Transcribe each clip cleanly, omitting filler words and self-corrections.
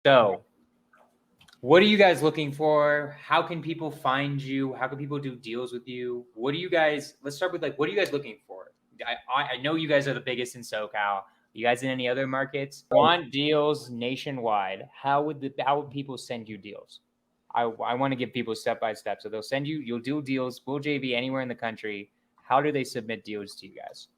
So, what are you guys looking for? How can people find you? How can people do deals with you? What do you guys, let's start with like, what are you guys looking for? I know you guys are the biggest in SoCal. You guys in any other markets? Want deals nationwide. How would people send you deals? I want to give people step by step. So they'll send you, you'll do deals, we'll JV anywhere in the country. How do they submit deals to you guys?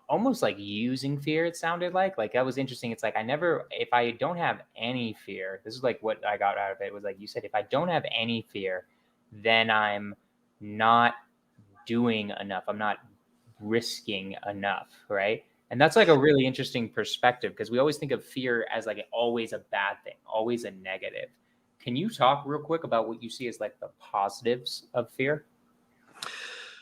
Almost like using fear, it sounded like that was interesting. It's like if I don't have any fear, this is like what I got out of it was like you said, if I don't have any fear, then I'm not doing enough, I'm not risking enough, right? And that's like a really interesting perspective, because we always think of fear as like always a bad thing, always a negative. Can you talk real quick about what you see as like the positives of fear?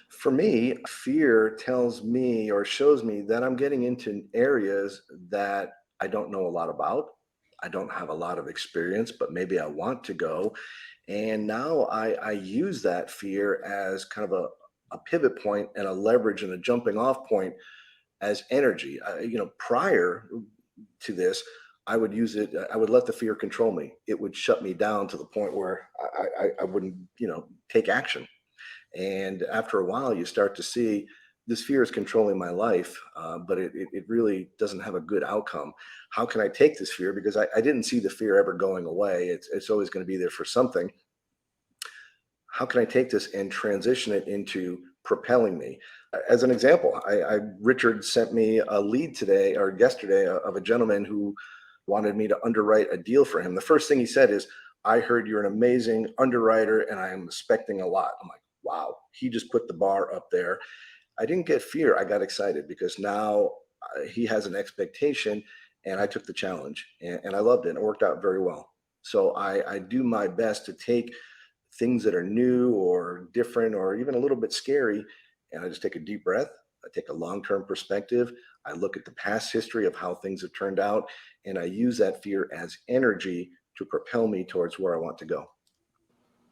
For me, fear tells me or shows me that I'm getting into areas that I don't know a lot about. I don't have a lot of experience, but maybe I want to go. And now I use that fear as kind of a pivot point and a leverage and a jumping off point as energy. Prior to this, I would use it. I would let the fear control me. It would shut me down to the point where I wouldn't, take action. And after a while, you start to see this fear is controlling my life, but it really doesn't have a good outcome. How can I take this fear? Because I didn't see the fear ever going away. It's always going to be there for something. How can I take this and transition it into propelling me? As an example, Richard sent me a lead today or yesterday of a gentleman who wanted me to underwrite a deal for him. The first thing he said is, "I heard you're an amazing underwriter and I am expecting a lot." I'm like, wow, he just put the bar up there. I didn't get fear. I got excited because now he has an expectation and I took the challenge and I loved it. And it worked out very well. So I do my best to take things that are new or different or even a little bit scary. And I just take a deep breath. I take a long-term perspective. I look at the past history of how things have turned out. And I use that fear as energy to propel me towards where I want to go.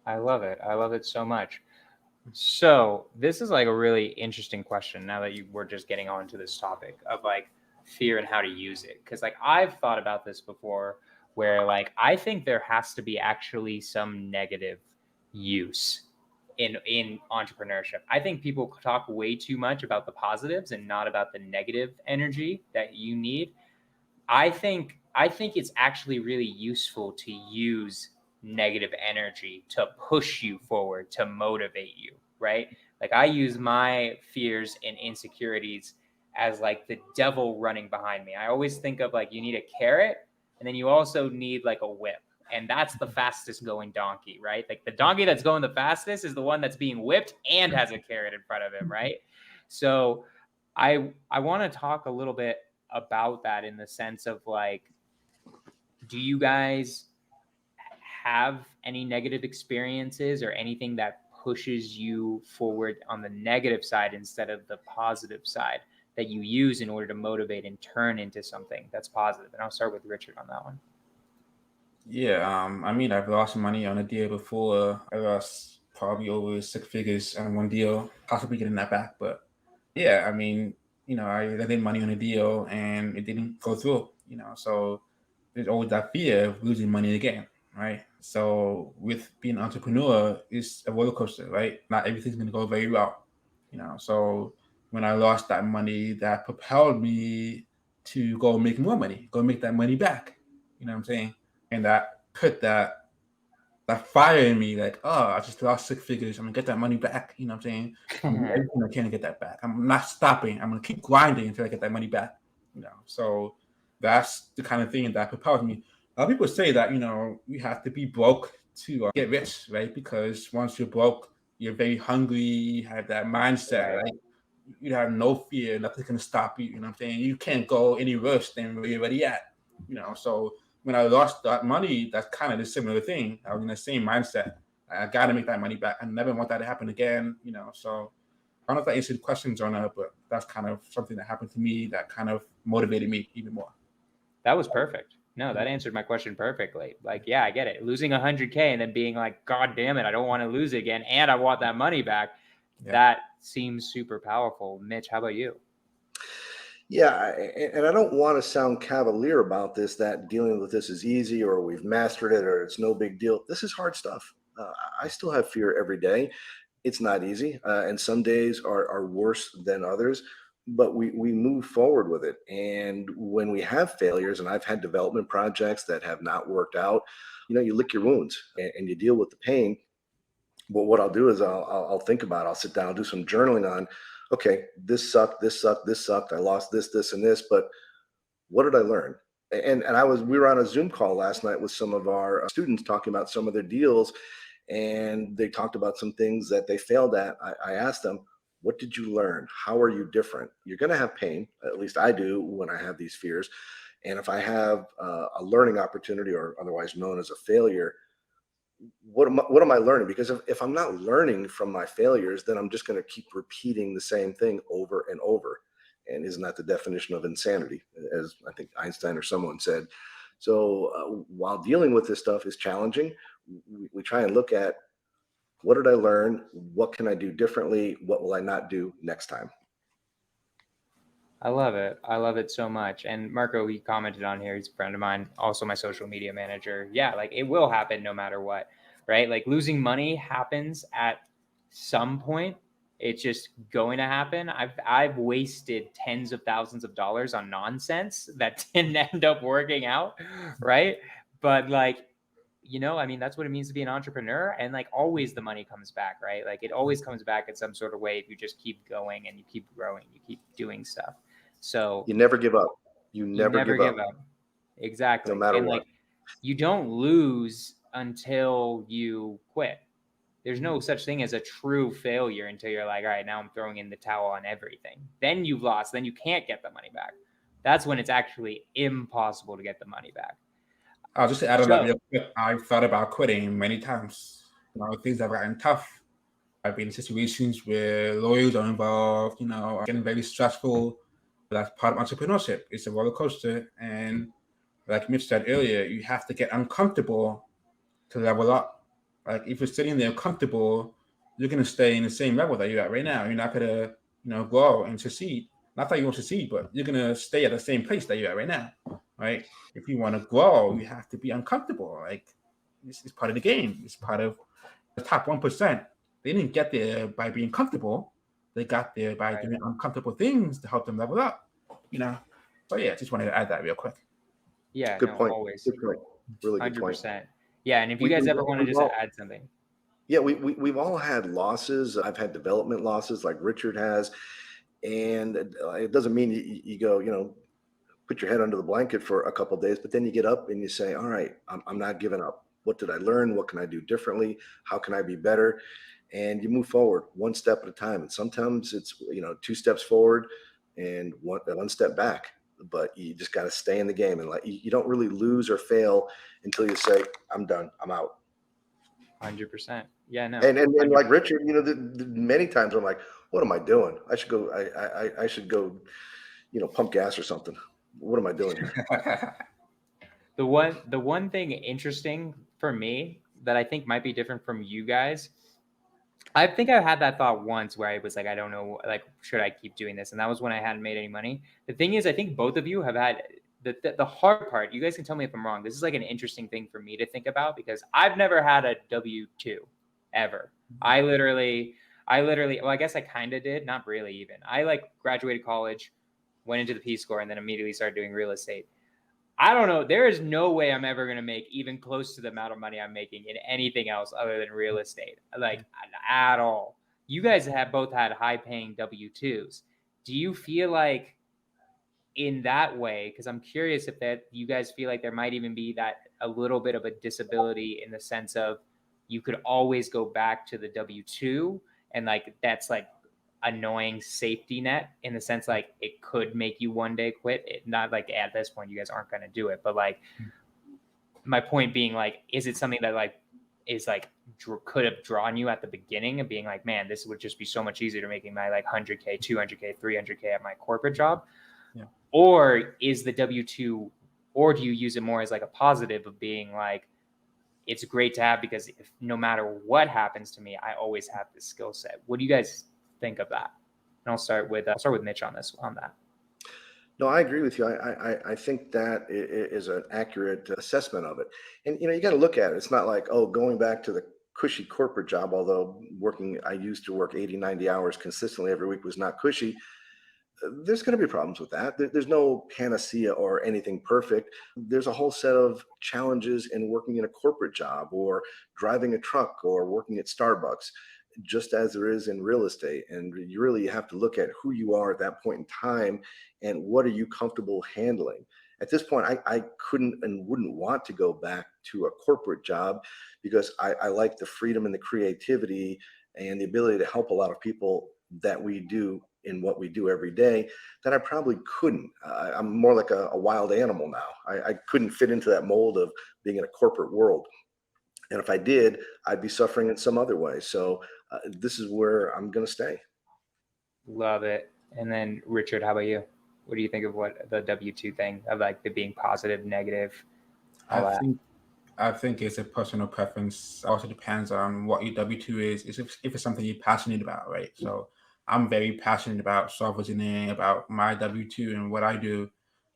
I love it. I love it so much. So this is like a really interesting question now that we're just getting on to this topic of like fear and how to use it. Because like I've thought about this before where like I think there has to be actually some negative use in entrepreneurship. I think people talk way too much about the positives and not about the negative energy that you need. I think it's actually really useful to use negative energy to push you forward, to motivate you, right? Like I use my fears and insecurities as like the devil running behind me. I always think of like you need a carrot and then you also need like a whip. And that's the fastest going donkey, right? Like the donkey that's going the fastest is the one that's being whipped and has a carrot in front of him, right? So I want to talk a little bit about that in the sense of like, do you guys have any negative experiences or anything that pushes you forward on the negative side instead of the positive side that you use in order to motivate and turn into something that's positive? And I'll start with Richard on that one. Yeah, I mean, I've lost money on a deal before. I lost probably over six figures on one deal, possibly getting that back. But yeah, I mean, I let in money on a deal and it didn't go through, so there's always that fear of losing money again, right? So with being an entrepreneur, it's a roller coaster, right? Not everything's going to go very well, so when I lost that money, that propelled me to go make more money, go make that money back, you know what I'm saying? And that put that fire in me, like, oh, I just lost six figures. I'm gonna get that money back. You know what I'm saying? I'm gonna do everything I can to get that back. I'm not stopping. I'm gonna keep grinding until I get that money back. So that's the kind of thing that propels me. A lot of people say that you have to be broke to get rich, right? Because once you're broke, you're very hungry. You have that mindset, right? You have no fear. Nothing's gonna stop you. You know what I'm saying? You can't go any worse than where you're already at. So when I lost that money, that's kind of the similar thing. I was in the same mindset. I got to make that money back. I never want that to happen again. So I don't know if that answered questions or not, but that's kind of something that happened to me that kind of motivated me even more. That was perfect. No, that answered my question perfectly. Like, yeah, I get it. Losing 100K and then being like, God damn it, I don't want to lose it again, and I want that money back. Yeah. That seems super powerful. Mitch, how about you? Yeah, and I don't want to sound cavalier about this, that dealing with this is easy or we've mastered it or it's no big deal. This is hard stuff. I still have fear every day. It's not easy, and some days are worse than others, but we move forward with it. And when we have failures, and I've had development projects that have not worked out, you lick your wounds and you deal with the pain. Well, what I'll do is I'll think about it. I'll sit down, I'll do some journaling on, okay, this sucked, this sucked, this sucked. I lost this, and this, but what did I learn? And we were on a Zoom call last night with some of our students talking about some of their deals, and they talked about some things that they failed at. I asked them, what did you learn? How are you different? You're going to have pain. At least I do when I have these fears. And if I have a learning opportunity, or otherwise known as a failure, what am I learning? Because if I'm not learning from my failures, then I'm just going to keep repeating the same thing over and over. And isn't that the definition of insanity, as I think Einstein or someone said? So while dealing with this stuff is challenging, we try and look at, what did I learn? What can I do differently? What will I not do next time? I love it. I love it so much. And Marco, he commented on here. He's a friend of mine, also my social media manager. Yeah, like it will happen no matter what, right? Like losing money happens at some point. It's just going to happen. I've wasted tens of thousands of dollars on nonsense that didn't end up working out, right? But like, I mean, that's what it means to be an entrepreneur. And like always the money comes back, right? Like it always comes back in some sort of way if you just keep going and you keep growing, you keep doing stuff. So You never give up. You never give up. Exactly. No matter And what. like you don't lose until you quit. There's no such thing as a true failure until you're like, all right, now I'm throwing in the towel on everything. Then you've lost, then you can't get the money back. That's when it's actually impossible to get the money back. I'll just add on that So, real quick. I've thought about quitting many times. Things have gotten tough. I've been in situations where lawyers are involved, getting very stressful. That's part of entrepreneurship. It's a roller coaster. And like Mitch said earlier, you have to get uncomfortable to level up. Like if you're sitting there comfortable, you're going to stay in the same level that you're at right now. You're not going to, grow and succeed. Not that you won't succeed, but you're going to stay at the same place that you're at right now, right? If you want to grow, you have to be uncomfortable. Like it's part of the game. It's part of the top 1%. They didn't get there by being comfortable. They got there by doing uncomfortable things to help them level up, So yeah, just wanted to add that real quick. Yeah, Good point. always. Good point. Really good 100%. point. Yeah, and if you guys ever want to just add something. Yeah, we've all had losses. I've had development losses like Richard has. And it doesn't mean you go, put your head under the blanket for a couple of days, but then you get up and you say, all right, I'm not giving up. What did I learn? What can I do differently? How can I be better? And you move forward one step at a time. And sometimes it's, 2 steps forward and one step back, but you just got to stay in the game. And like, you don't really lose or fail until you say, I'm done, I'm out. 100%. Yeah, no. And like Richard, many times I'm like, what am I doing? I should go, I should go, pump gas or something. What am I doing here? The one thing interesting for me that I think might be different from you guys, I think I had that thought once where I was like, I don't know, like, should I keep doing this? And that was when I hadn't made any money. The thing is, I think both of you have had the hard part. You guys can tell me if I'm wrong. This is like an interesting thing for me to think about because I've never had a W-2 ever. I literally, well, I guess I kind of did. Not really even. I like graduated college, went into the Peace Corps, and then immediately started doing real estate. I don't know. There is no way I'm ever going to make even close to the amount of money I'm making in anything else other than real estate, like at all. You guys have both had high paying W-2s. Do you feel like in that way, because I'm curious if that you guys feel like there might even be that a little bit of a disability in the sense of you could always go back to the W-2 and like that's like annoying safety net in the sense like it could make you one day quit. Not like at this point you guys aren't going to do it, but like my point being like, is it something that like is like could have drawn you at the beginning of being like, man, this would just be so much easier to making my like 100K, 200K, 300K at my corporate job? Yeah. Or is the W-2 Or do you use it more as like a positive of being like, it's great to have because if no matter what happens to me, I always have this skill set. What do you guys think of that? And I'll start with Mitch on that. No, I agree with you. I think that is an accurate assessment of it. And, you got to look at it. It's not like, oh, going back to the cushy corporate job, although I used to work 80, 90 hours consistently every week was not cushy. There's going to be problems with that. There's no panacea or anything perfect. There's a whole set of challenges in working in a corporate job or driving a truck or working at Starbucks, just as there is in real estate. And you really have to look at who you are at that point in time and what are you comfortable handling. At this point, I couldn't and wouldn't want to go back to a corporate job because I like the freedom and the creativity and the ability to help a lot of people that we do in what we do every day that I probably couldn't. I'm more like a wild animal now. I couldn't fit into that mold of being in a corporate world. And if I did, I'd be suffering in some other way. So this is where I'm going to stay. Love it. And then Richard, how about you? What do you think of what the W-2 thing of like the being positive, negative? I think it's a personal preference. It also depends on what your W-2 is if it's something you're passionate about, right? So I'm very passionate about software engineering, about my W-2 and what I do.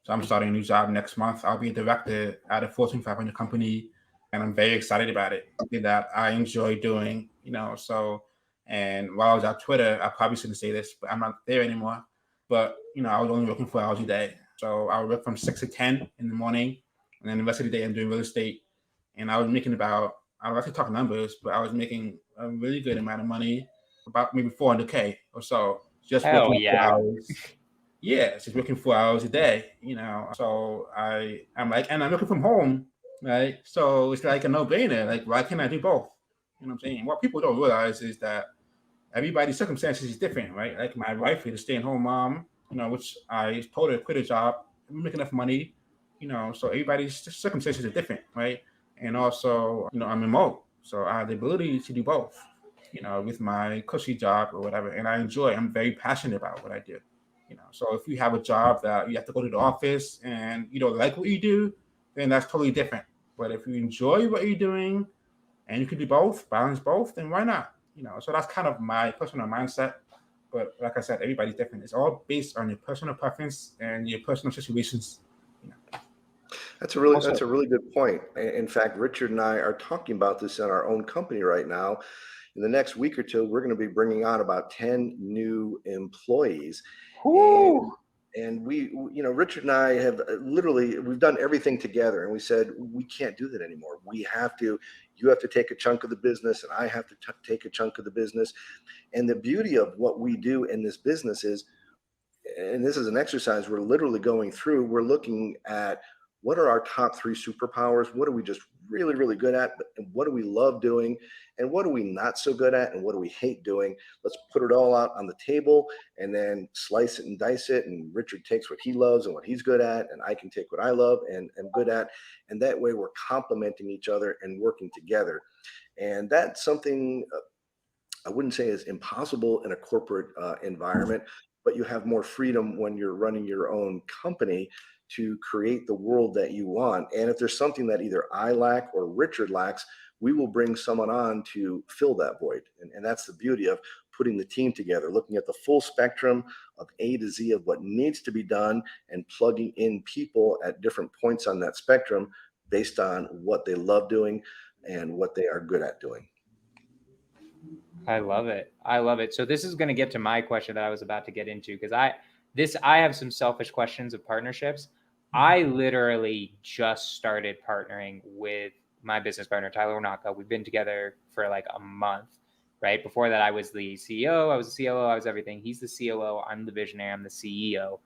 So I'm starting a new job next month. I'll be a director at a Fortune 500 company, and I'm very excited about it. Something that I enjoy doing, So, and while I was at Twitter, I probably shouldn't say this, but I'm not there anymore. But I was only working 4 hours a day. So I would work from 6 to 10 in the morning, and then the rest of the day I'm doing real estate. And I was making I don't like to talk numbers, but I was making a really good amount of money, about maybe 400K or so, just working 4 hours. Yeah, just working 4 hours a day, So I'm like, and I'm working from home, right? So it's like a no-brainer. Like, why can't I do both? You know what I'm saying? What people don't realize is that everybody's circumstances is different, right? Like my wife is a stay-at-home mom, which I told her to quit a job, make enough money, so everybody's circumstances are different, right? And also, I'm remote, so I have the ability to do both, with my cushy job or whatever. And I'm very passionate about what I do, So if you have a job that you have to go to the office and you don't like what you do, then that's totally different. But if you enjoy what you're doing and you can do both, balance both, then why not? So that's kind of my personal mindset. But like I said, everybody's different. It's all based on your personal preference and your personal situations. That's a really good point. In fact, Richard and I are talking about this in our own company right now. In the next week or two, we're going to be bringing on about 10 new employees. And we, Richard and I have we've done everything together, and we said, we can't do that anymore. You have to take a chunk of the business, and I have to take a chunk of the business. And the beauty of what we do in this business is, and this is an exercise we're literally going through, we're looking at what are our top 3 superpowers? What are we just really, really good at? And what do we love doing? And what are we not so good at? And what do we hate doing? Let's put it all out on the table and then slice it and dice it. And Richard takes what he loves and what he's good at. And I can take what I love and am good at. And that way we're complementing each other and working together. And that's something I wouldn't say is impossible in a corporate environment, but you have more freedom when you're running your own company to create the world that you want. And if there's something that either I lack or Richard lacks, we will bring someone on to fill that void. And that's the beauty of putting the team together, looking at the full spectrum of A to Z of what needs to be done and plugging in people at different points on that spectrum based on what they love doing and what they are good at doing. I love it. So this is going to get to my question that I was about to get into, because I have some selfish questions of partnerships. I literally just started partnering with my business partner, Tyler Onaka. We've been together for like a month, right? Before that, I was the CEO, I was the COO, I was everything. He's the COO, I'm the visionary, I'm the CEO.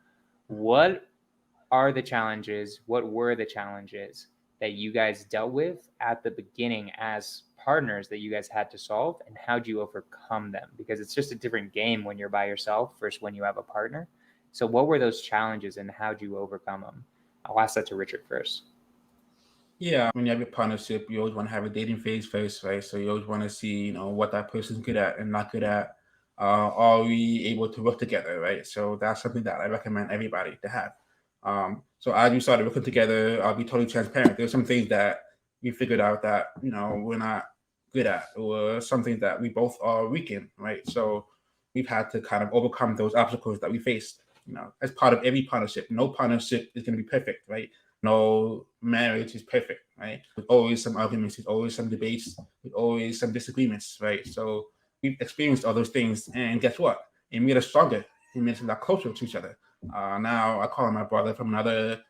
What are the challenges? What were the challenges that you guys dealt with at the beginning as partners that you guys had to solve, and how do you overcome them? Because it's just a different game when you're by yourself versus when you have a partner. So what were those challenges and how do you overcome them? I'll ask that to Richard first. Yeah, when you have a partnership, you always want to have a dating phase first, right? So you always want to see, what that person's good at and not good at. Are we able to work together, right? So that's something that I recommend everybody to have. So as we started working together, I'll be totally transparent. There's some things that we figured out that, we're not good at, or something that we both are weak in, right? So we've had to kind of overcome those obstacles that we faced, as part of every partnership. No partnership is going to be perfect, right? No marriage is perfect, right? There's always some arguments, there's always some debates, there's always some disagreements, right? So we've experienced all those things, and guess what? It made us stronger. It made us a lot closer to each other. Now I call him my brother from another.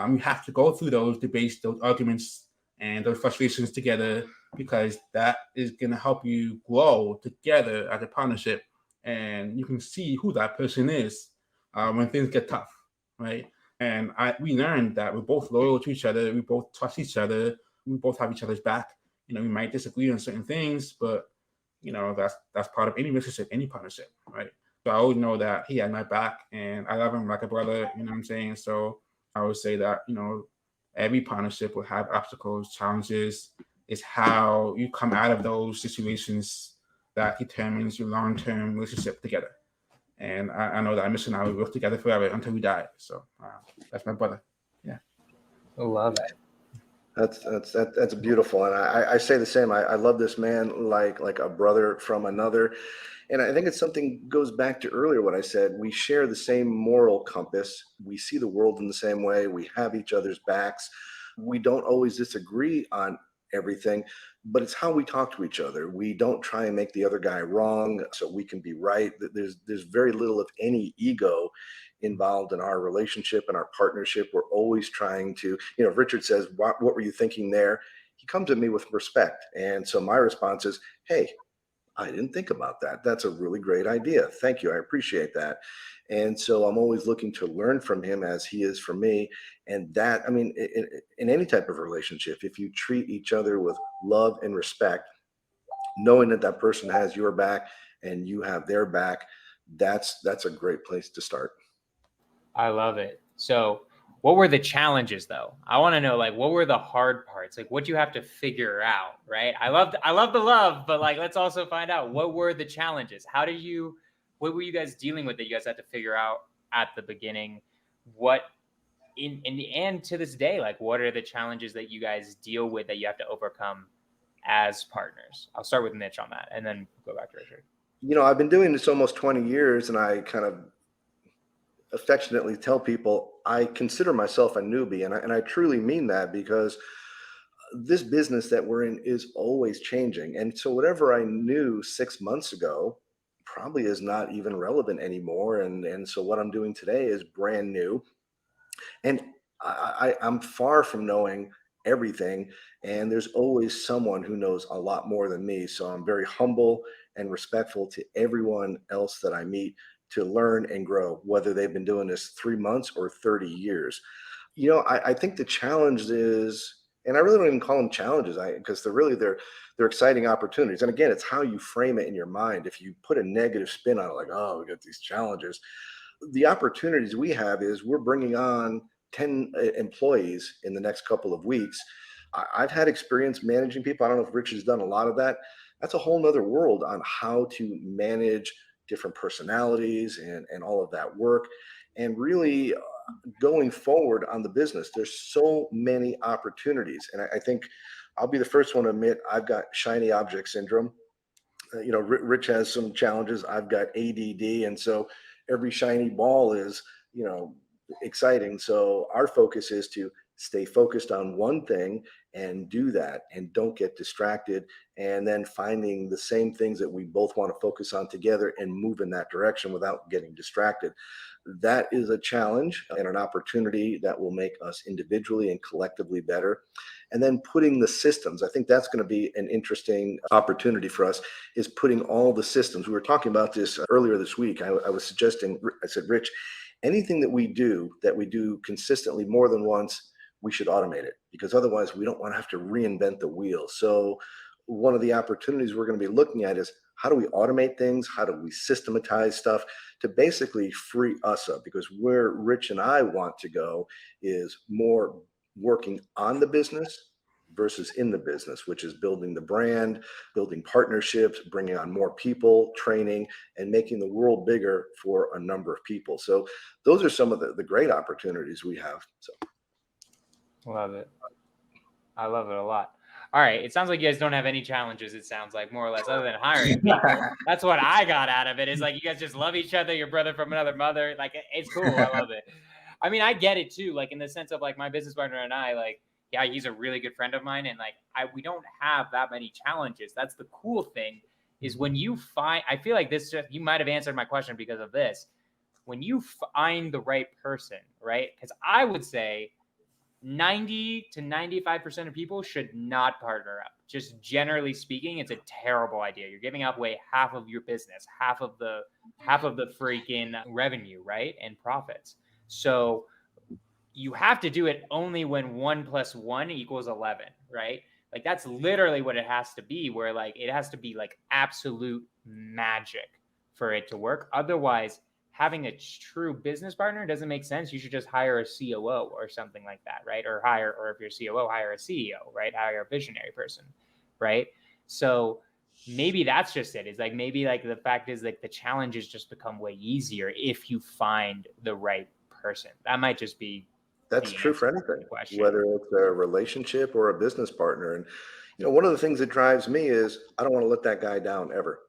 We have to go through those debates, those arguments, and those frustrations together, because that is going to help you grow together as a partnership, and you can see who that person is when things get tough, right? And we learned that we're both loyal to each other, we both trust each other, we both have each other's back. We might disagree on certain things, but that's part of any relationship, any partnership, right? So I always know that he had my back, and I love him like a brother. You know what I'm saying? So I would say that every partnership will have obstacles, challenges. It's how you come out of those situations that determines your long-term relationship together. And I know that Mitch and I will work together forever until we die. So that's my brother. Yeah. I love it. That's beautiful, and I say the same. I love this man like a brother from another, and I think it's something goes back to earlier what I said. We share the same moral compass. We see the world in the same way. We have each other's backs. We don't always disagree on everything, but it's how we talk to each other. We don't try and make the other guy wrong so we can be right. There's very little of any ego involved in our relationship and our partnership. We're always trying to, if Richard says, what were you thinking there? He comes at me with respect. And so my response is, hey, I didn't think about that. That's a really great idea. Thank you. I appreciate that. And so I'm always looking to learn from him as he is from me. And that, I mean, in any type of relationship, if you treat each other with love and respect, knowing that that person has your back and you have their back, that's a great place to start. I love it. So what were the challenges though? I want to know, like, what were the hard parts? Like, what you have to figure out, right? I love the love, but like, let's also find out what were the challenges. What were you guys dealing with that you guys had to figure out at the beginning? What in the end to this day, like, what are the challenges that you guys deal with that you have to overcome as partners? I'll start with Mitch on that and then go back to Richard. I've been doing this almost 20 years, and I kind of affectionately tell people I consider myself a newbie, and I truly mean that, because this business that we're in is always changing. And so whatever I knew 6 months ago probably is not even relevant anymore. And so what I'm doing today is brand new. And I'm far from knowing everything. And there's always someone who knows a lot more than me. So I'm very humble and respectful to everyone else that I meet, to learn and grow, whether they've been doing this 3 months or 30 years. I think the challenge is, and I really don't even call them challenges, because they're exciting opportunities. And again, it's how you frame it in your mind. If you put a negative spin on it, like, oh, we got these challenges, the opportunities we have is we're bringing on 10 employees in the next couple of weeks. I've had experience managing people. I don't know if Rich has done a lot of that. That's a whole nother world on how to manage different personalities and all of that work. And really going forward on the business, there's so many opportunities. And I think I'll be the first one to admit I've got shiny object syndrome. Rich has some challenges. I've got ADD. And so every shiny ball is, exciting. So our focus is to stay focused on one thing and do that, and don't get distracted, and then finding the same things that we both want to focus on together and move in that direction without getting distracted. That is a challenge and an opportunity that will make us individually and collectively better. And then putting the systems, I think that's going to be an interesting opportunity for us, is putting all the systems. We were talking about this earlier this week. I was suggesting, I said, Rich, anything that we do consistently more than once, we should automate it, because otherwise we don't want to have to reinvent the wheel. So one of the opportunities we're going to be looking at is, how do we automate things? How do we systematize stuff to basically free us up? Because where Rich and I want to go is more working on the business versus in the business, which is building the brand, building partnerships, bringing on more people, training, and making the world bigger for a number of people. So those are some of the great opportunities we have. So love it. I love it a lot. All right. It sounds like you guys don't have any challenges, it sounds like, more or less, other than hiring people. That's what I got out of it. It's like you guys just love each other, your brother from another mother. Like, it's cool. I love it. I mean, I get it too. Like, in the sense of like my business partner and I, like, yeah, he's a really good friend of mine. And like, we don't have that many challenges. That's the cool thing, is when you find, I feel like this, you might have answered my question because of this. When you find the right person, right? Because I would say 90 to 95% of people should not partner up. Just generally speaking, it's a terrible idea. You're giving away half of your business, half of the freaking revenue, right? And profits. So you have to do it only when 1 + 1 = 11, right? Like, that's literally what it has to be, where like it has to be like absolute magic for it to work. Otherwise, having a true business partner doesn't make sense. You should just hire a COO or something like that, right? Or if you're COO, hire a CEO, right? Hire a visionary person, right? So maybe that's just it. It's like, maybe like the fact is like the challenges just become way easier if you find the right person. That might just be that's the true for answer to the anything, question. whether it's a relationship or a business partner. And one of the things that drives me is I don't want to let that guy down ever.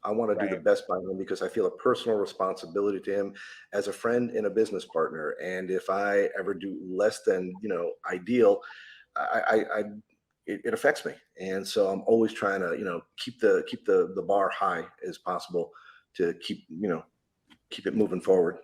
I want to do the Right. best by him because I feel a personal responsibility to him as a friend and a business partner. And if I ever do less than ideal, it affects me. And so I'm always trying to keep the bar high as possible to keep it moving forward.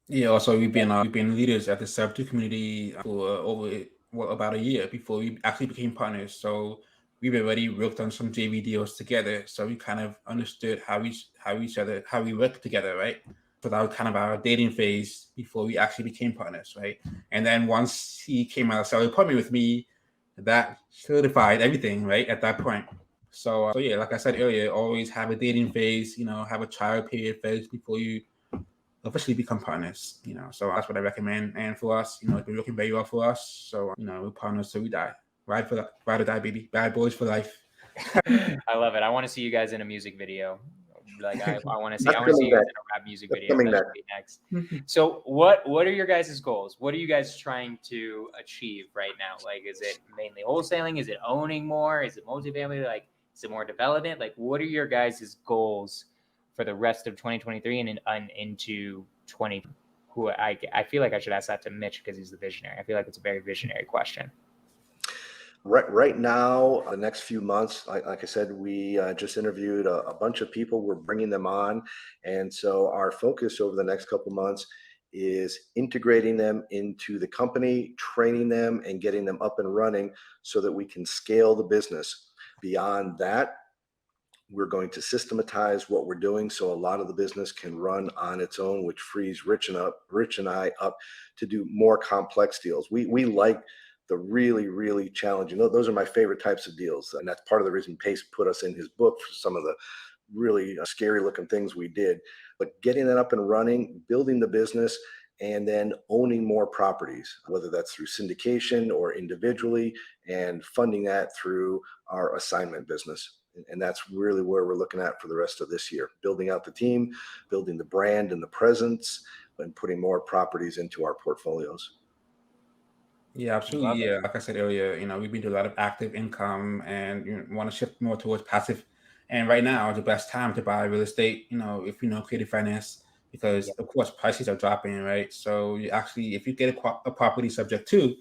Yeah, also we've been leaders at the Subto community for over about a year before we actually became partners. So we've already worked on some JV deals together. So we kind of understood how we work together, right? So that was kind of our dating phase before we actually became partners, right? And then once he came out of salary partner with me, that solidified everything, right? At that point. So yeah, like I said earlier, always have a dating phase, have a trial period phase before you officially become partners, so that's what I recommend. And for us, it's been working very well for us. So, we're partners till we die. Ride or die, baby. Bad boys for life. I love it. I want to see you guys in a music video. Like, I want to see That's you guys in a rap music video. That should be next. So what are your guys' goals? What are you guys trying to achieve right now? Like, is it mainly wholesaling? Is it owning more? Is it multifamily? Like, is it more development? Like, what are your guys' goals for the rest of 2023 and into 20? Who I feel like I should ask that to Mitch because he's the visionary. I feel like it's a very visionary question. Right now, the next few months, like I said, we just interviewed a bunch of people. We're bringing them on. And so our focus over the next couple months is integrating them into the company, training them, and getting them up and running so that we can scale the business. Beyond that, we're going to systematize what we're doing so a lot of the business can run on its own, which frees Rich and I up to do more complex deals. We like the really, really challenging. Those are my favorite types of deals. And that's part of the reason Pace put us in his book for some of the really scary looking things we did. But getting that up and running, building the business, and then owning more properties, whether that's through syndication or individually, and funding that through our assignment business. And that's really where we're looking at for the rest of this year, building out the team, building the brand and the presence, and putting more properties into our portfolios. Yeah, absolutely. Yeah, like I said earlier, we've been doing a lot of active income and want to shift more towards passive. And right now is the best time to buy real estate, if creative finance, because of course prices are dropping, right? So you actually, if you get a property subject to,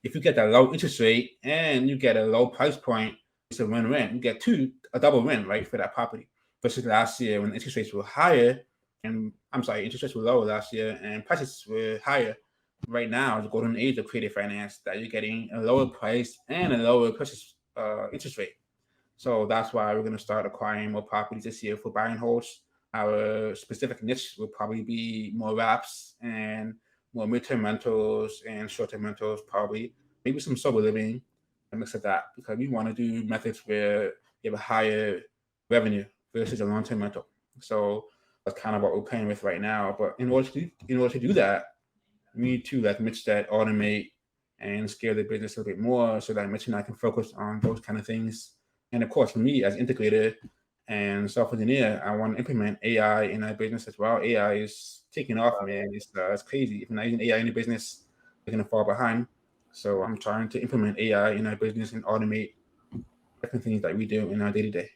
if you get that low interest rate and you get a low price point, it's a win-win. You get a double win, right, for that property. Versus last year when interest rates were higher, interest rates were lower last year and prices were higher. Right now, the golden age of creative finance, that you're getting a lower price and a lower purchase interest rate. So that's why we're going to start acquiring more properties this year for buy and holds. Our specific niche will probably be more wraps and more midterm rentals and short-term rentals, probably. Maybe some sober living, a mix of that, because we want to do methods where you have a higher revenue versus a long-term rental. So that's kind of what we're playing with right now. But in order to do that, we need to, like Mitch said, automate and scale the business a little bit more so that Mitch and I can focus on those kind of things. And of course, for me as integrator and software engineer, I want to implement AI in our business as well. AI is taking off, man. It's crazy. If you're not using AI in the business, you're going to fall behind. So I'm trying to implement AI in our business and automate different things that we do in our day-to-day.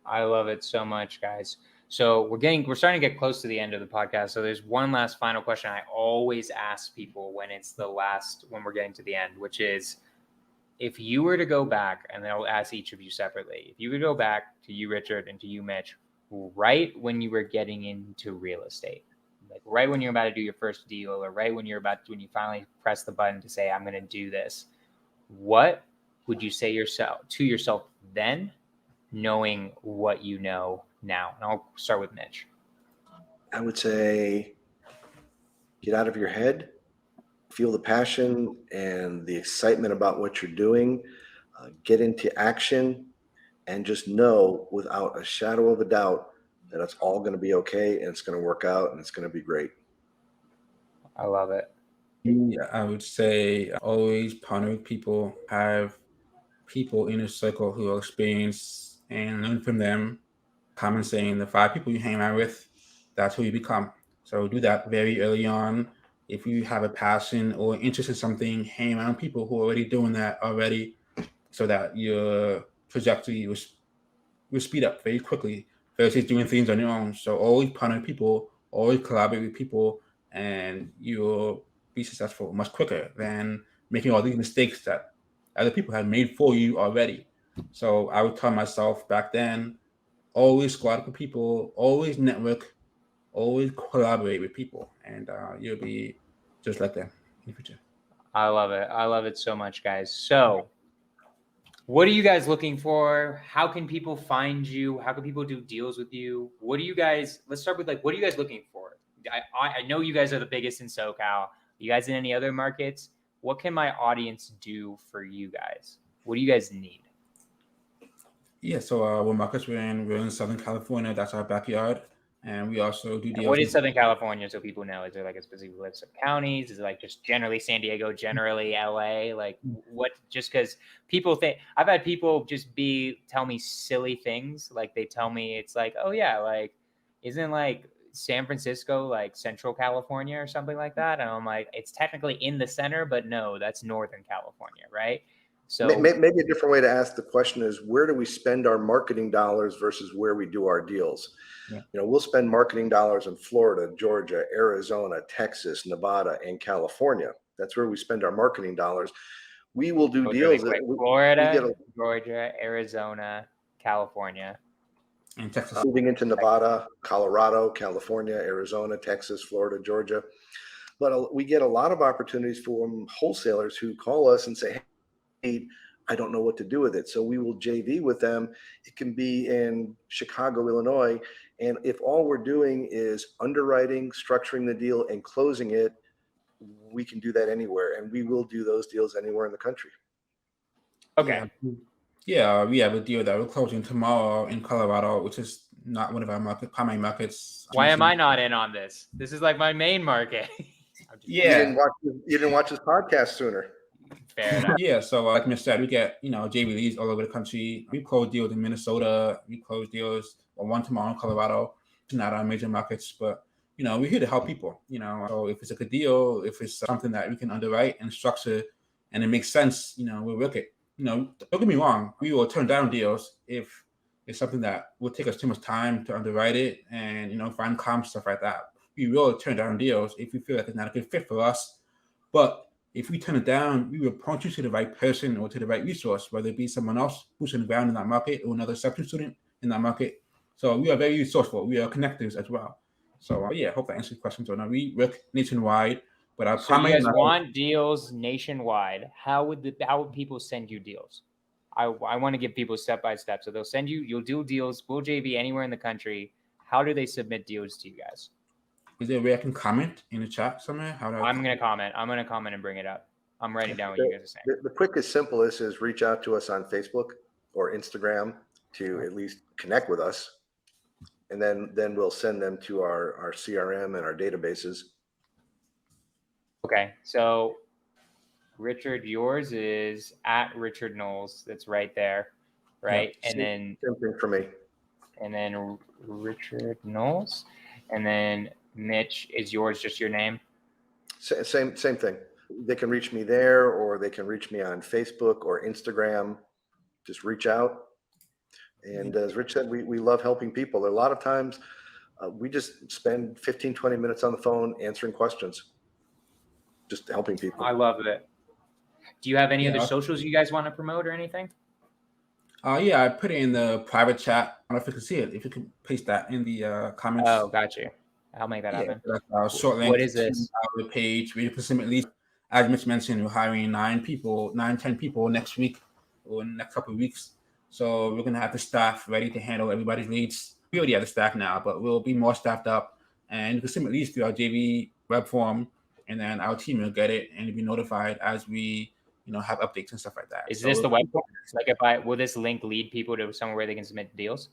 I love it so much, guys. So we're starting to get close to the end of the podcast. So there's one last final question I always ask people when we're getting to the end, which is, if you were to go back, and I'll ask each of you separately, if you would go back to you, Richard, and to you, Mitch, right when you were getting into real estate, like right when you're about to do your first deal, or right when you finally press the button to say, I'm going to do this, what would you say to yourself then, knowing what you know now? And I'll start with Mitch. I would say, get out of your head, feel the passion and the excitement about what you're doing, get into action, and just know without a shadow of a doubt that it's all going to be okay and it's going to work out and it's going to be great. I love it. Yeah, I would say always partner with people, have people in a circle who are experienced, and learn from them. Common saying, the 5 people you hang around with, that's who you become. So do that very early on. If you have a passion or interest in something, hang around people who are already doing that already, so that your trajectory will speed up very quickly versus doing things on your own. So always partner with people, always collaborate with people, and you'll be successful much quicker than making all these mistakes that other people have made for you already. So I would tell myself back then, always squad with people, always network, always collaborate with people, and you'll be just like them in the future. I love it. I love it so much, guys. So what are you guys looking for? How can people find you? How can people do deals with you? Let's start with, what are you guys looking for? I know you guys are the biggest in SoCal. You guys in any other markets? What can my audience do for you guys? What do you guys need? Yeah, so what markets we're in Southern California. That's our backyard. And we also do deals. What is Southern California, so people know? Is there a specific list of counties? Is it just generally San Diego, generally LA? What? Just because people think, I've had people just tell me silly things. They tell me it's oh yeah, isn't San Francisco Central California or something like that? And I'm it's technically in the center, but no, that's Northern California, right? So maybe a different way to ask the question is, where do we spend our marketing dollars versus where we do our deals? Yeah. We'll spend marketing dollars in Florida, Georgia, Arizona, Texas, Nevada, and California. That's where we spend our marketing dollars. We will do deals. Florida, Georgia, Arizona, California, and Texas. Moving into Nevada, Colorado, California, Arizona, Texas, Florida, Georgia. But we get a lot of opportunities from wholesalers who call us and say, hey, I don't know what to do with it. So we will JV with them. It can be in Chicago, Illinois. And if all we're doing is underwriting, structuring the deal, and closing it, we can do that anywhere. And we will do those deals anywhere in the country. Okay. Yeah, we have a deal that we're closing tomorrow in Colorado, which is not one of our primary markets. Why am I not in on this? This is my main market. Yeah. You didn't watch this podcast sooner. Fair enough. Yeah, so like Mitch said, we get JVs all over the country. We close deals in Minnesota. We close deals one tomorrow in Colorado. It's not our major markets, but we're here to help people. So if it's a good deal, if it's something that we can underwrite and structure, and it makes sense, we'll work it. Don't get me wrong, we will turn down deals if it's something that will take us too much time to underwrite it and find comps, stuff like that. We will turn down deals if we feel like it's not a good fit for us. But if we turn it down, we will point you to the right person or to the right resource, whether it be someone else who's on the ground in that market or another separate student in that market. So we are very resourceful. We are connectors as well. So I hope that answers your question. So now we work nationwide, but our primary. You guys want deals nationwide? How would people send you deals? I want to give people step by step. So they'll send you. You'll do deals. We'll JV anywhere in the country. How do they submit deals to you guys? Is there a way I can comment in the chat somewhere? I'm going to comment. I'm going to comment and bring it up. I'm writing down what you guys are saying. The quickest, simplest is reach out to us on Facebook or Instagram to at least connect with us. And then we'll send them to our CRM and our databases. Okay. So Richard, yours is at Richard Knowles. That's right there, right? Yep. And then Same thing for me. And then Richard Knowles, and then Mitch is yours, just your name. Same thing. They can reach me there, or they can reach me on Facebook or Instagram. Just reach out. And as Rich said, we love helping people. A lot of times we just spend 15, 20 minutes on the phone answering questions, just helping people. I love it. Do you have any other socials you guys want to promote or anything? Yeah, I put it in the private chat. I don't know if you can see it. If you can paste that in the comments. Oh, got you. I'll make that happen. That's our short link. What is this? To our page. We at least, as Mitch mentioned, we're hiring 10 people next week or in the next couple of weeks. So we're gonna have the staff ready to handle everybody's needs. We already have the staff now, but we'll be more staffed up. And you can submit leads through our JV web form, and then our team will get it and be notified as we, have updates and stuff like that. Is this the web form? Like, will this link lead people to somewhere where they can submit deals?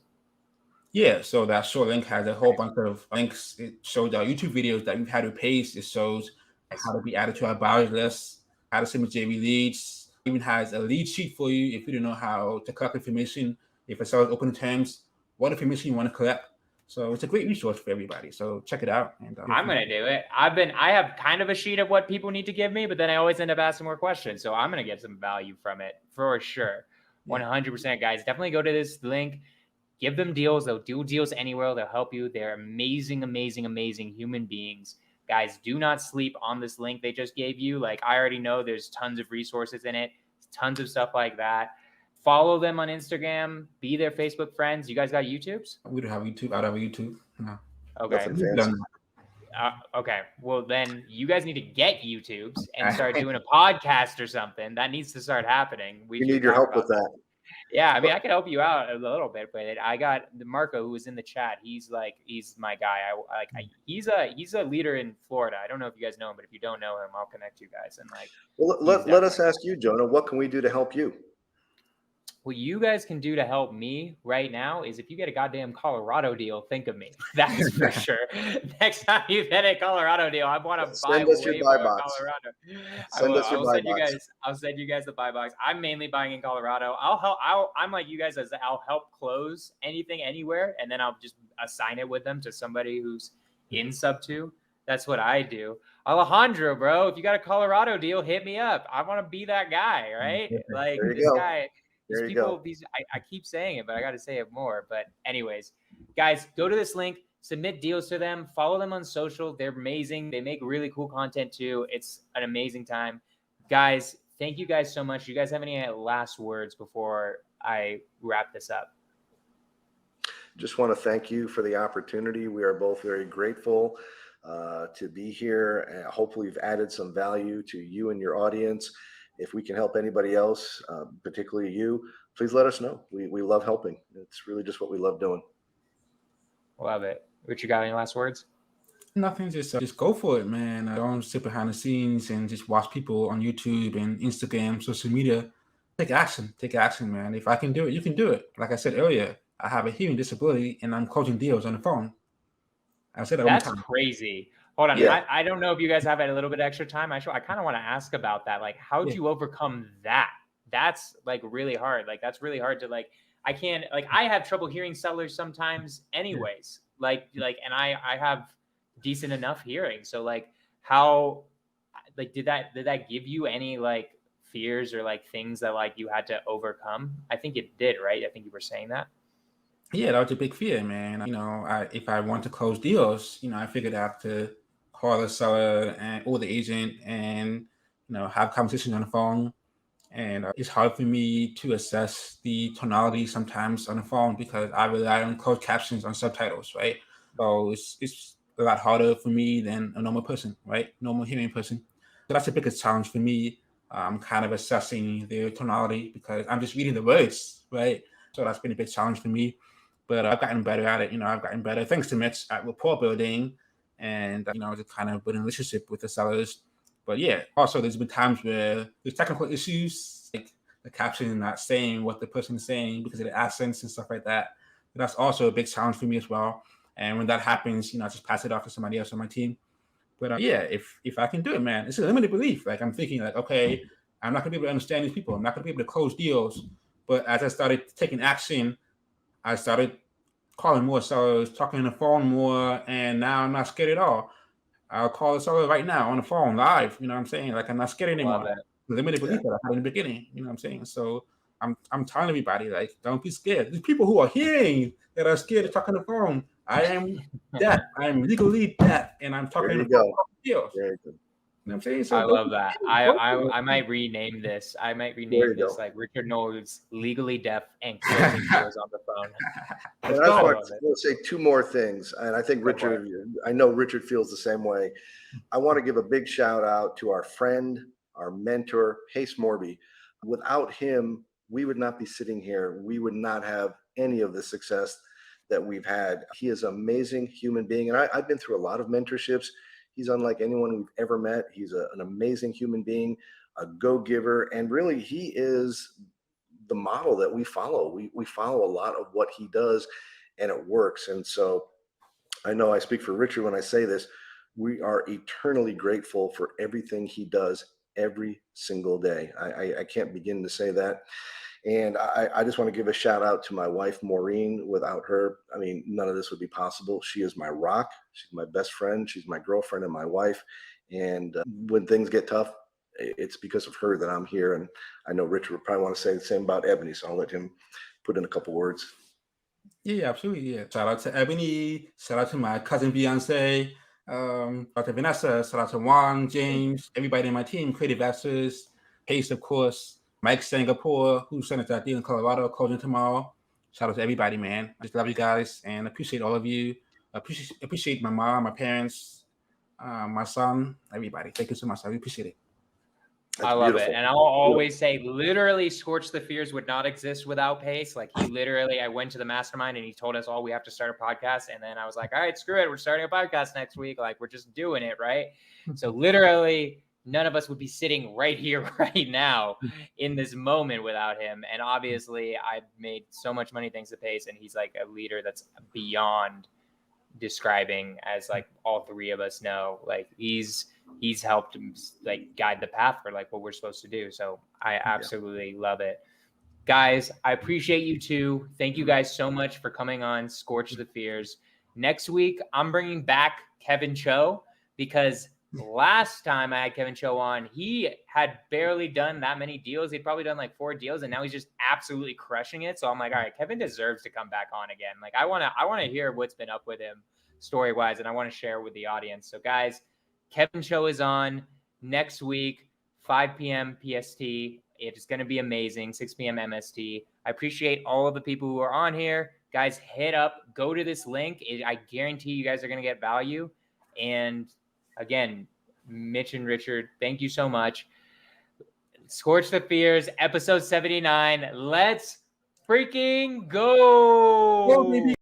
Yeah, so that short link has a whole bunch of links. It shows our YouTube videos that we've had to paste. It shows how to be added to our buyers list, how to submit JV leads. It even has a lead sheet for you if you don't know how to collect information. If a seller's open terms, what information you want to collect. So it's a great resource for everybody. So check it out. And I'm gonna do it. I have kind of a sheet of what people need to give me, but then I always end up asking more questions. So I'm gonna get some value from it for sure. 100%, guys. Definitely go to this link. Give them deals. They'll do deals anywhere. They'll help you. They're amazing, amazing, amazing human beings. Guys, do not sleep on this link they just gave you. Like, I already know there's tons of resources in it, tons of stuff like that. Follow them on Instagram. Be their Facebook friends. You guys got YouTubes? We don't have YouTube. I don't have YouTube. No. Okay. Okay. Well, then you guys need to get YouTubes and start doing a podcast or something. That needs to start happening. We need your help with that. Yeah, I mean, I can help you out a little bit with it. I got Marco, who was in the chat. He's my guy. He's a leader in Florida. I don't know if you guys know him, but if you don't know him, I'll connect you guys. And let us ask you, Jonah, what can we do to help you? What you guys can do to help me right now is if you get a goddamn Colorado deal, think of me. That's for sure. Next time you get a Colorado deal, I want to buy way more Colorado. I'll send you guys the buy box. I'm mainly buying in Colorado. I'm like you guys, as I'll help close anything anywhere, and then I'll just assign it with them to somebody who's in Subto. That's what I do. Alejandro, bro, if you got a Colorado deal, hit me up. I want to be that guy, right? Like this guy. I keep saying it, but I got to say it more. But anyways, guys, go to this link, submit deals to them, follow them on social. They're amazing. They make really cool content too. It's an amazing time. Guys, thank you guys so much. You guys have any last words before I wrap this up? Just want to thank you for the opportunity. We are both very grateful to be here. Hopefully we've added some value to you and your audience. If we can help anybody else, particularly you, please let us know. We love helping. It's really just what we love doing. Love it. Richard, got any last words? Nothing. Just go for it, man. Don't sit behind the scenes and just watch people on YouTube and Instagram, social media. Take action. Take action, man. If I can do it, you can do it. Like I said earlier, I have a hearing disability and I'm closing deals on the phone. I said that That's crazy. Hold on. Yeah. I don't know if you guys have a little bit extra time. I kind of want to ask about that. Like, how do you overcome that? That's like really hard. Like, that's really hard to I can't, I have trouble hearing sellers sometimes anyways, and I have decent enough hearing. So how, did that give you any fears or things that you had to overcome? I think it did, right? I think you were saying that. Yeah, that was a big fear, man. If I want to close deals, I figured I have to call the seller or the agent and, have conversations on the phone. And it's hard for me to assess the tonality sometimes on the phone because I rely on closed captions on subtitles, right? So it's a lot harder for me than a normal person, right? Normal hearing person. So that's the biggest challenge for me. I'm kind of assessing their tonality because I'm just reading the words, right? So that's been a big challenge for me. But I've gotten better at it. I've gotten better thanks to Mitch at rapport building and, just kind of building a relationship with the sellers. But yeah, also there's been times where there's technical issues, like the caption not saying what the person is saying because of the accents and stuff like that. But that's also a big challenge for me as well. And when that happens, I just pass it off to somebody else on my team. But yeah, if I can do it, man, it's a limited belief. I'm thinking okay, I'm not going to be able to understand these people. I'm not going to be able to close deals. But as I started taking action, I started calling more sellers, talking on the phone more, and now I'm not scared at all. I'll call a seller right now on the phone live. You know what I'm saying? Like, I'm not scared anymore. Love it. The limited belief that I had in the beginning. You know what I'm saying? So I'm telling everybody, like, don't be scared. These people who are hearing that are scared to talk on the phone. I am deaf. I'm legally deaf, and I'm talking on the phone. Deals. Very good. You know what I'm saying? So I love that. I might rename this. I might rename this like Richard Knowles, legally deaf and closing deals on the phone. And I want to say two more things. And I think Richard, I know Richard feels the same way. I want to give a big shout out to our friend, our mentor, Pace Morby. Without him, we would not be sitting here. We would not have any of the success that we've had. He is an amazing human being. And I've been through a lot of mentorships. He's unlike anyone we've ever met. He's an amazing human being, a go-giver, and really he is the model that we follow. We follow a lot of what he does, and it works. And so I know I speak for Richard when I say this. We are eternally grateful for everything he does every single day. I can't begin to say that. And I just want to give a shout out to my wife, Maureen. Without her, I mean, none of this would be possible. She is my rock. She's my best friend. She's my girlfriend and my wife. And when things get tough, it's because of her that I'm here. And I know Richard would probably want to say the same about Ebony, so I'll let him put in a couple words. Yeah, absolutely. Yeah. Shout out to Ebony. Shout out to my cousin Beyonce. Shout out to Vanessa. Shout out to Juan, James, everybody in my team, Creative Access, Pace, of course. Mike Singapore, who sent us that deal in Colorado, closing tomorrow. Shout out to everybody, man. I just love you guys and appreciate all of you. Appreciate my mom, my parents, my son, everybody. Thank you so much. I really appreciate it. I love it. And I'll always say, literally, Scorch the Fears would not exist without Pace. Like, he literally, I went to the mastermind and he told us, we have to start a podcast. And then I was like, all right, screw it. We're starting a podcast next week. Like, we're just doing it, right? So literally, none of us would be sitting right here, right now in this moment without him. And obviously, I've made so much money thanks to Pace. And he's like a leader that's beyond describing, as like all three of us know. Like, he's helped like guide the path for like what we're supposed to do. So I absolutely love it. Guys, I appreciate you too. Thank you guys so much for coming on Scorch the Fears. Next week, I'm bringing back Kevin Cho, because last time I had Kevin Cho on, he had barely done that many deals. He'd probably done like 4 deals, and now he's just absolutely crushing it. So I'm like, all right, Kevin deserves to come back on again. Like, I want to hear what's been up with him story-wise, and I want to share with the audience. So guys, Kevin Cho is on next week, 5 p.m. PST. It is going to be amazing, 6 p.m. MST. I appreciate all of the people who are on here. Guys, hit up, go to this link. I guarantee you guys are going to get value. And again, Mitch and Richard, thank you so much. Scorch the Fears, episode 79. Let's freaking go.